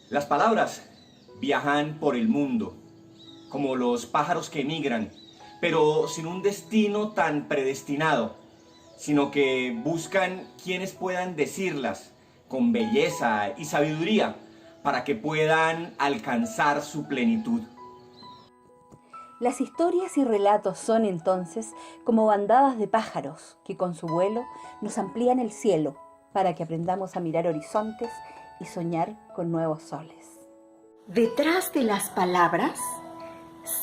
Las palabras viajan por el mundo, como los pájaros que emigran, pero sin un destino tan predestinado, sino que buscan quienes puedan decirlas con belleza y sabiduría para que puedan alcanzar su plenitud. Las historias y relatos son entonces como bandadas de pájaros que con su vuelo nos amplían el cielo para que aprendamos a mirar horizontes y soñar con nuevos soles. Detrás de las palabras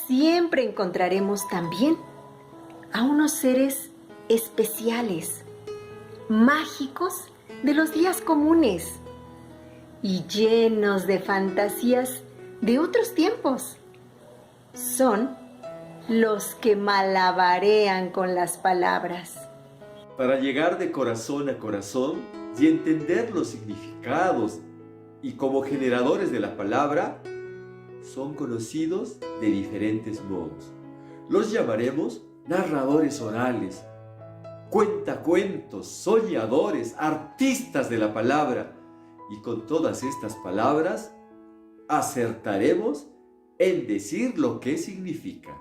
siempre encontraremos también a unos seres especiales, mágicos de los días comunes y llenos de fantasías de otros tiempos. Son los que malabarean con las palabras. Para llegar de corazón a corazón y entender los significados y como generadores de la palabra, son conocidos de diferentes modos. Los llamaremos narradores orales, cuentacuentos, soñadores, artistas de la palabra. Y con todas estas palabras, acertaremos en decir lo que significa.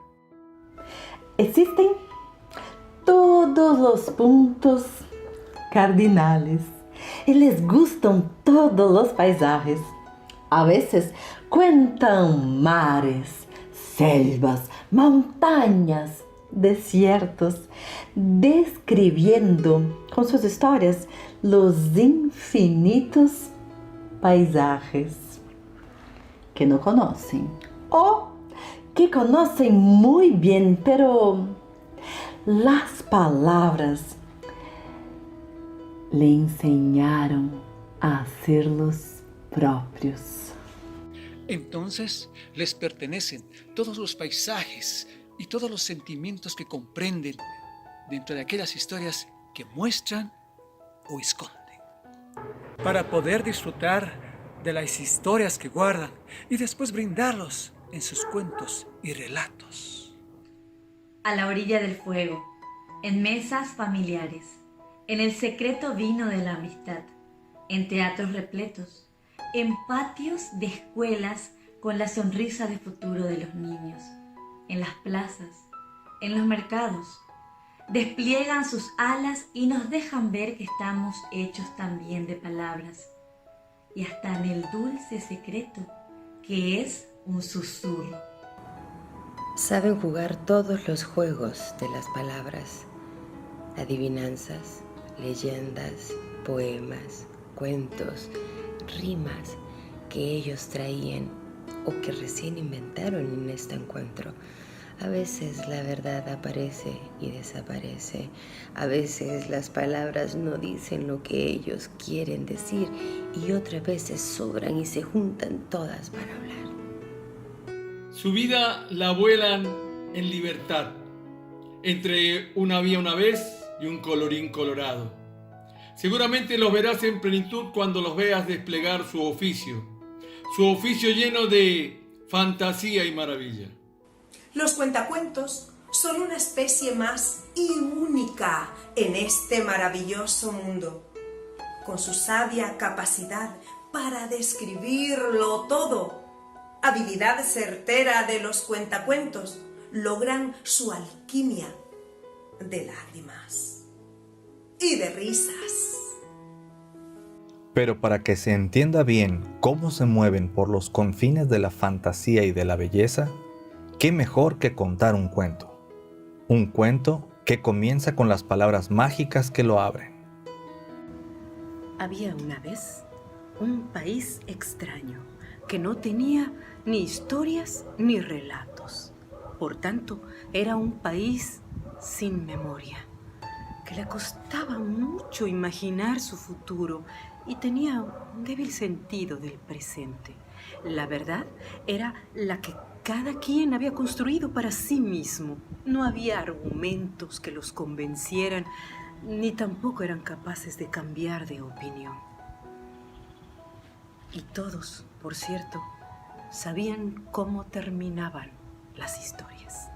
Existen todos los puntos cardinales y les gustan todos los paisajes. A veces cuentan mares, selvas, montañas, desiertos, describiendo con sus historias los infinitos paisajes que no conocen o que conocen muy bien, pero las palabras le enseñaron a hacerlos propios. Entonces les pertenecen todos los paisajes y todos los sentimientos que comprenden dentro de aquellas historias que muestran o esconden. Para poder disfrutar de las historias que guardan y después brindarlos en sus cuentos y relatos. A la orilla del fuego, en mesas familiares, en el secreto vino de la amistad, en teatros repletos, en patios de escuelas con la sonrisa de futuro de los niños, en las plazas, en los mercados, despliegan sus alas y nos dejan ver que estamos hechos también de palabras, y hasta en el dulce secreto que es un susurro. Saben jugar todos los juegos de las palabras, adivinanzas, leyendas, poemas, cuentos, rimas que ellos traían o que recién inventaron en este encuentro. A veces la verdad aparece y desaparece. A veces las palabras no dicen lo que ellos quieren decir y otras veces sobran y se juntan todas para hablar. Su vida la vuelan en libertad, entre una había una vez y un colorín colorado. Seguramente los verás en plenitud cuando los veas desplegar su oficio lleno de fantasía y maravilla. Los cuentacuentos son una especie más y única en este maravilloso mundo, con su sabia capacidad para describirlo todo. Habilidad certera de los cuentacuentos logran su alquimia de lágrimas y de risas. Pero para que se entienda bien cómo se mueven por los confines de la fantasía y de la belleza, ¿qué mejor que contar un cuento? Un cuento que comienza con las palabras mágicas que lo abren. Había una vez un país extraño que no tenía ni historias ni relatos. Por tanto, era un país sin memoria, que le costaba mucho imaginar su futuro y tenía un débil sentido del presente. La verdad era la que cada quien había construido para sí mismo. No había argumentos que los convencieran, ni tampoco eran capaces de cambiar de opinión. Y todos, por cierto, sabían cómo terminaban las historias.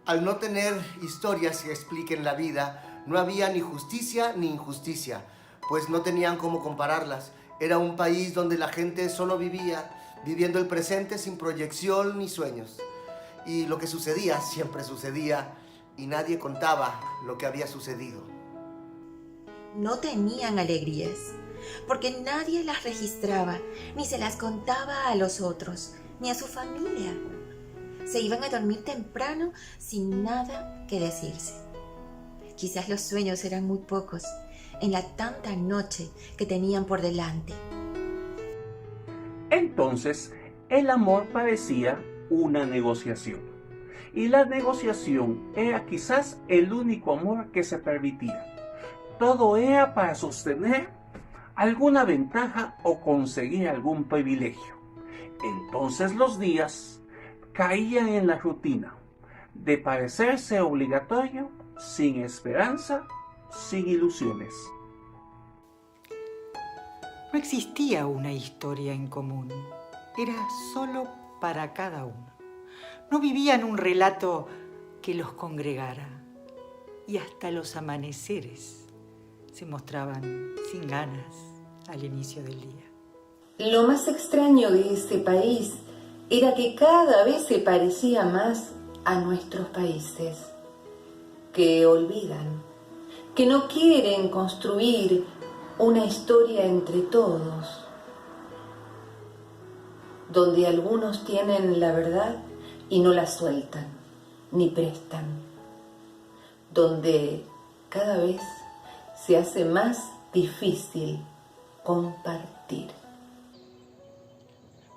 Al no tener historias que expliquen la vida, no había ni justicia ni injusticia, pues no tenían cómo compararlas. Era un país donde la gente solo vivía, viviendo el presente sin proyección ni sueños. Y lo que sucedía, siempre sucedía, y nadie contaba lo que había sucedido. No tenían alegrías, porque nadie las registraba, ni se las contaba a los otros, ni a su familia. Se iban a dormir temprano sin nada que decirse. Quizás los sueños eran muy pocos en la tanta noche que tenían por delante. Entonces, el amor parecía una negociación. Y la negociación era quizás el único amor que se permitía. Todo era para sostener alguna ventaja o conseguir algún privilegio. Entonces los días caían en la rutina de parecerse obligatorio, sin esperanza, sin ilusiones. No existía una historia en común, era solo para cada uno. No vivían un relato que los congregara, y hasta los amaneceres se mostraban sin ganas al inicio del día. Lo más extraño de ese país era que cada vez se parecía más a nuestros países, que olvidan, que no quieren construir una historia entre todos, donde algunos tienen la verdad y no la sueltan, ni prestan, donde cada vez se hace más difícil compartir.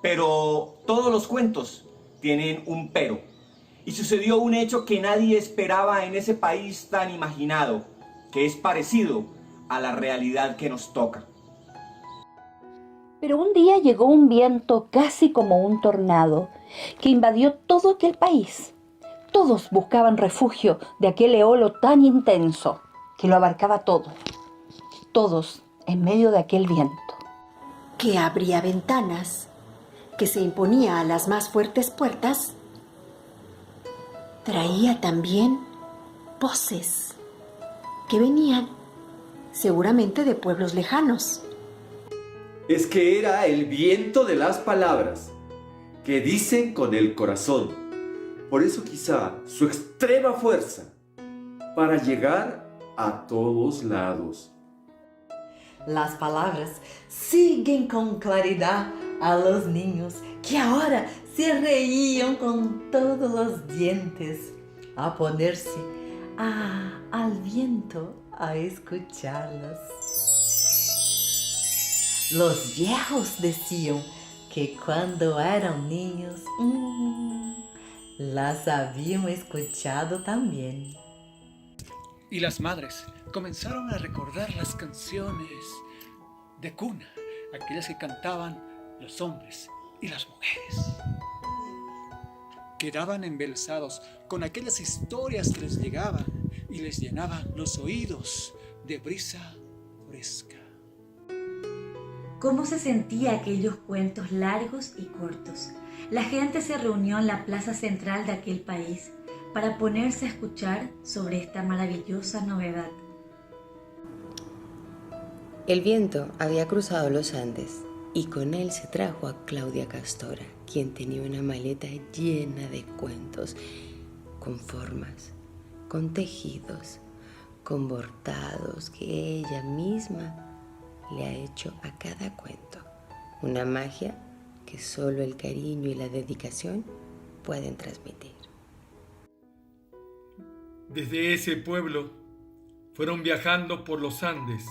Pero todos los cuentos tienen un pero. Y sucedió un hecho que nadie esperaba en ese país tan imaginado, que es parecido a la realidad que nos toca. Pero un día llegó un viento casi como un tornado que invadió todo aquel país. Todos buscaban refugio de aquel eolo tan intenso que lo abarcaba todo. Todos en medio de aquel viento. Que abría ventanas, que se imponía a las más fuertes puertas. Traía también voces que venían seguramente de pueblos lejanos. Es que era el viento de las palabras, que dicen con el corazón. Por eso quizá su extrema fuerza para llegar a todos lados. Las palabras siguen con claridad a los niños que ahora se reían con todos los dientes a ponerse al viento a escucharlas. Los viejos decían que cuando eran niños las habían escuchado también. Y las madres comenzaron a recordar las canciones de cuna, aquellas que cantaban los hombres y las mujeres. Quedaban embelesados con aquellas historias que les llegaban y les llenaban los oídos de brisa fresca. ¿Cómo se sentía aquellos cuentos largos y cortos? La gente se reunió en la plaza central de aquel país para ponerse a escuchar sobre esta maravillosa novedad. El viento había cruzado los Andes y con él se trajo a Claudia Castora, quien tenía una maleta llena de cuentos, con formas, con tejidos, con bordados que ella misma le ha hecho a cada cuento. Una magia que solo el cariño y la dedicación pueden transmitir. Desde ese pueblo fueron viajando por los Andes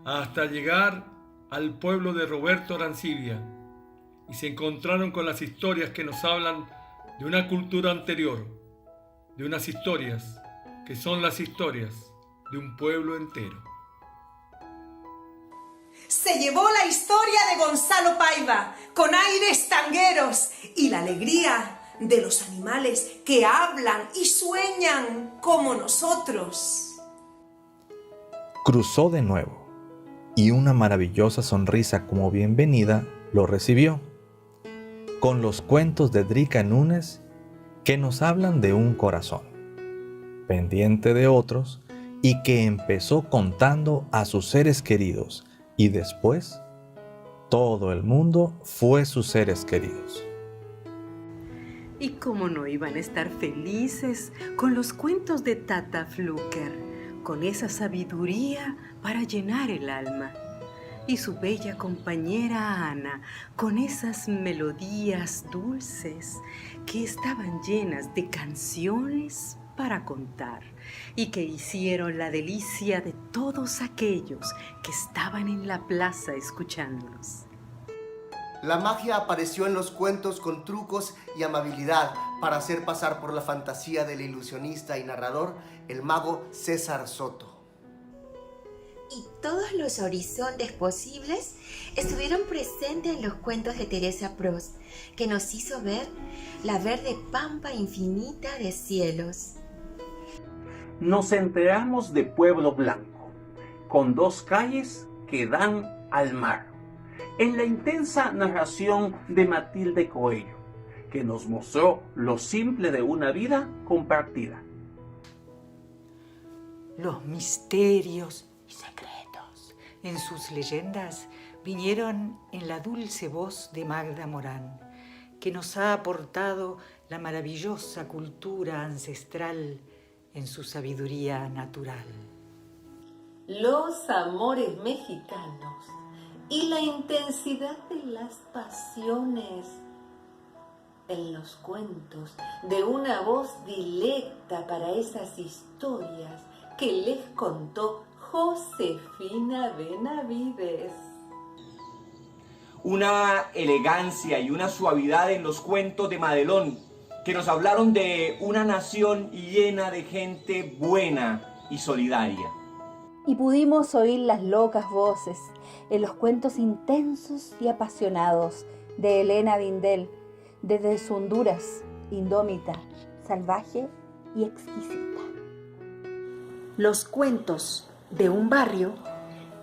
hasta llegar al pueblo de Roberto Arancibia y se encontraron con las historias que nos hablan de una cultura anterior, de unas historias que son las historias de un pueblo entero. Se llevó la historia de Gonzalo Paiva con aires tangueros y la alegría de los animales que hablan y sueñan como nosotros. Cruzó de nuevo y una maravillosa sonrisa como bienvenida lo recibió, con los cuentos de Drica Núñez que nos hablan de un corazón, pendiente de otros y que empezó contando a sus seres queridos y después todo el mundo fue sus seres queridos. ¿Y cómo no iban a estar felices con los cuentos de Tata Flucker, con esa sabiduría para llenar el alma? Y su bella compañera Ana, con esas melodías dulces que estaban llenas de canciones para contar y que hicieron la delicia de todos aquellos que estaban en la plaza escuchándolos. La magia apareció en los cuentos con trucos y amabilidad para hacer pasar por la fantasía del ilusionista y narrador, el mago César Soto. Y todos los horizontes posibles estuvieron presentes en los cuentos de Teresa Prost, que nos hizo ver la verde pampa infinita de cielos. Nos enteramos de Pueblo Blanco, con 2 calles que dan al mar, en la intensa narración de Matilde Coello, que nos mostró lo simple de una vida compartida. Los misterios y secretos en sus leyendas vinieron en la dulce voz de Magda Morán, que nos ha aportado la maravillosa cultura ancestral en su sabiduría natural. Los amores mexicanos y la intensidad de las pasiones en los cuentos de una voz dilecta para esas historias que les contó Josefina Benavides. Una elegancia y una suavidad en los cuentos de Madelón, que nos hablaron de una nación llena de gente buena y solidaria. Y pudimos oír las locas voces en los cuentos intensos y apasionados de Elena Dindel, desde su Honduras, indómita, salvaje y exquisita. Los cuentos de un barrio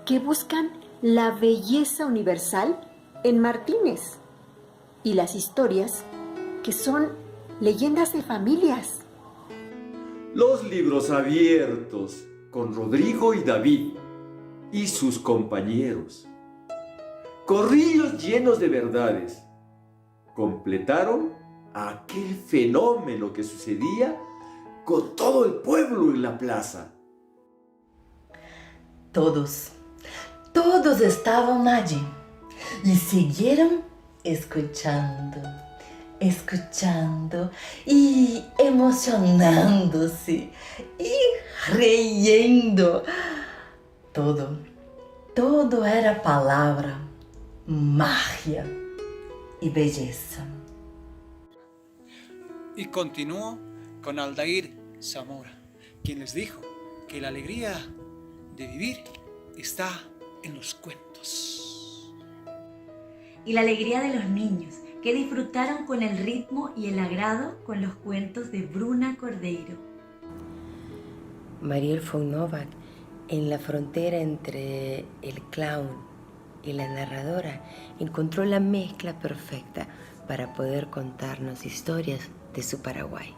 que buscan la belleza universal en Martínez y las historias que son leyendas de familias. Los libros abiertos con Rodrigo y David y sus compañeros. Corrillos llenos de verdades completaron aquel fenómeno que sucedía con todo el pueblo en la plaza. Todos estaban allí y siguieron escuchando y emocionándose y riendo. Todo era palabra, magia y belleza. Y continuó con Aldair Zamora, quien les dijo que la alegría de vivir está en los cuentos. Y la alegría de los niños, que disfrutaron con el ritmo y el agrado con los cuentos de Bruna Cordeiro. Mariel von Novak, en la frontera entre el clown y la narradora, encontró la mezcla perfecta para poder contarnos historias de su Paraguay.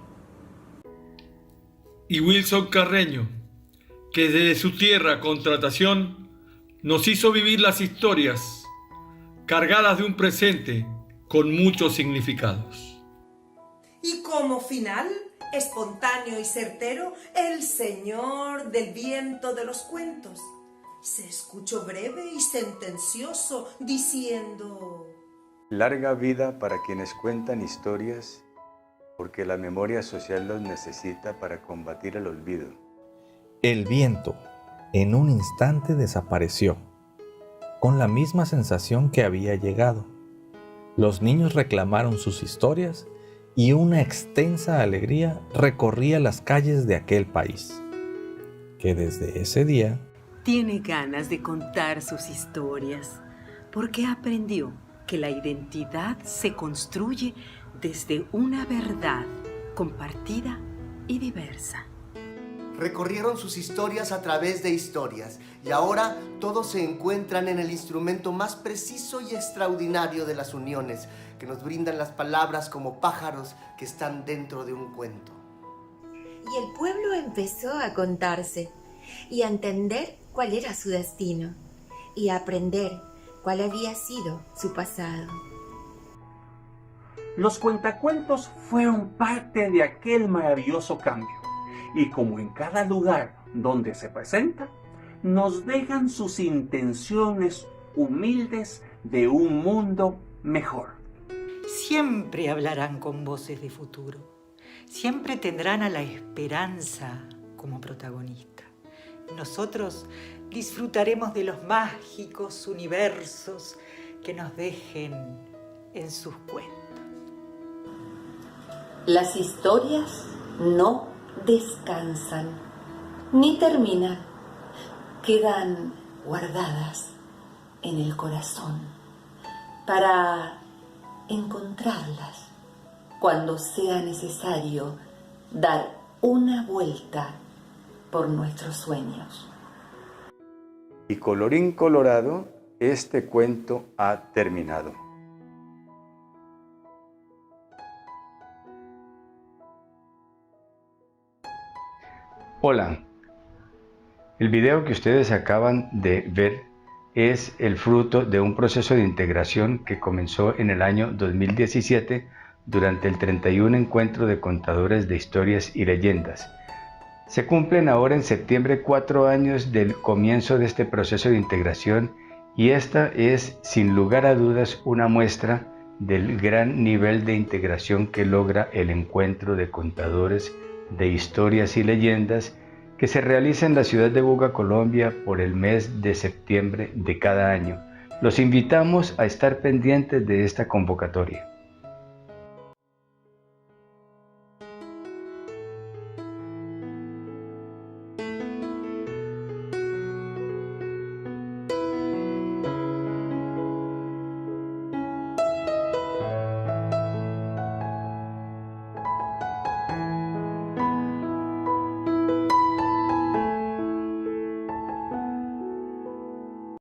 Y Wilson Carreño, que desde su tierra Contratación nos hizo vivir las historias cargadas de un presente con muchos significados. Y como final, espontáneo y certero, el señor del viento de los cuentos se escuchó breve y sentencioso, diciendo: larga vida para quienes cuentan historias, porque la memoria social los necesita para combatir el olvido. El viento, en un instante, desapareció, con la misma sensación que había llegado. Los niños reclamaron sus historias y una extensa alegría recorría las calles de aquel país, que desde ese día tiene ganas de contar sus historias, porque aprendió que la identidad se construye desde una verdad compartida y diversa. Recorrieron sus historias a través de historias y ahora todos se encuentran en el instrumento más preciso y extraordinario de las uniones que nos brindan las palabras como pájaros que están dentro de un cuento. Y el pueblo empezó a contarse y a entender cuál era su destino y a aprender cuál había sido su pasado. Los cuentacuentos fueron parte de aquel maravilloso cambio, y como en cada lugar donde se presenta, nos dejan sus intenciones humildes de un mundo mejor. Siempre hablarán con voces de futuro. Siempre tendrán a la esperanza como protagonista. Nosotros disfrutaremos de los mágicos universos que nos dejen en sus cuentos. Las historias no descansan ni terminan, quedan guardadas en el corazón para encontrarlas cuando sea necesario dar una vuelta por nuestros sueños. Y colorín colorado, este cuento ha terminado. Hola, el video que ustedes acaban de ver es el fruto de un proceso de integración que comenzó en el año 2017 durante el 31 Encuentro de Contadores de Historias y Leyendas. Se cumplen ahora en septiembre 4 años del comienzo de este proceso de integración y esta es, sin lugar a dudas, una muestra del gran nivel de integración que logra el Encuentro de Contadores de Historias y Leyendas que se realiza en la ciudad de Buga, Colombia, por el mes de septiembre de cada año. Los invitamos a estar pendientes de esta convocatoria.